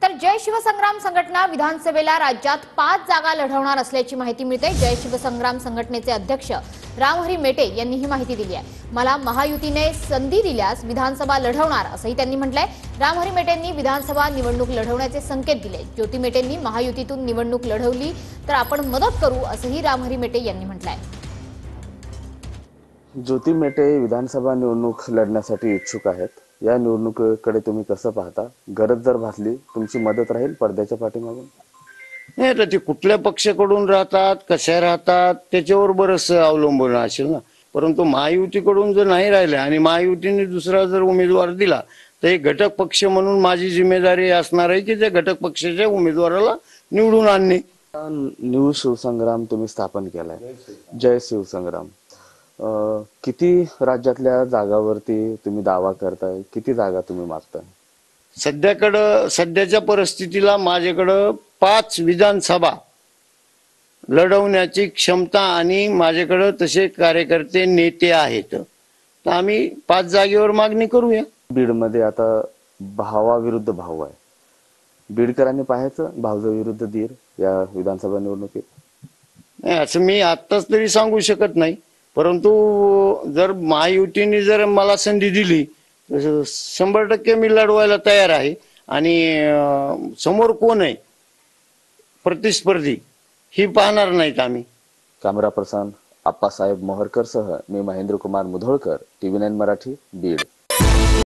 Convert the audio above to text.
तर जय शिवसंग्राम संघटना विधानसभेला राज्यात 5 जागा लढवणार असल्याची माहिती मिळते। जय शिवसंग्राम संघटनेचे अध्यक्ष रामहरी मेटे यांनी ही माहिती दिली आहे। मला महायुतीने संधी दिल्यास विधानसभा लढवणार असंही त्यांनी म्हटलंय। रामहरी मेटेंनी विधानसभा निवडणूक लढवण्याचे संकेत दिले। ज्योती मेटेंनी महायुतीतून निवडणूक लढवली तर आपण मदत करू असंही रामहरी मेटे यांनी म्हटलंय। ज्योती मेटे विधानसभा निवडणूक लढण्यासाठी इच्छुक आहेत। या निवडणुकीकडे तुम्ही कसं पाहता? गरज जर भासली तुमची मदत राहील पडद्याच्या पाठीमागून? नाही, तर ते कुठल्या पक्षाकडून राहतात, कशा राहतात त्याच्यावर बरंच अवलंबून असेल ना। परंतु महायुतीकडून जर नाही राहिले आणि महायुतीने दुसरा जर उमेदवार दिला तर एक घटक पक्ष म्हणून माझी जिम्मेदारी असणार आहे की त्या घटक पक्षाच्या उमेदवाराला निवडून आणणे। न्यू शिवसंग्राम तुम्ही स्थापन केलाय, जय शिवसंग्राम। किती राज्यातल्या जागावरती तुम्ही दावा करताय? किती जागा तुम्ही मागताय? सध्याच्या परिस्थितीला माझ्याकडं 5 विधानसभा लढवण्याची क्षमता आणि माझ्याकडे तसे कार्यकर्ते नेते आहेत, तर आम्ही 5 जागेवर मागणी करूया। बीड मध्ये आता भावाविरुद्ध भाऊ आहे। बीडकरांनी पाहायचं भाऊजा विरुद्ध धीर या विधानसभा निवडणुकीत? नाही, असं मी आत्ताच तरी सांगू शकत नाही, परंतु जर महायुतीने जर मला संधी दिली तर 100% मी लढवायला तयार आहे। आणि समोर कोण आहे प्रतिस्पर्धी ही पाहणार नाहीत आम्ही। कॅमेरा पर्सन आप्पासाहेब मोहरकर सह मी महेंद्र कुमार मुधोळकर, TV9 मराठी, बीड।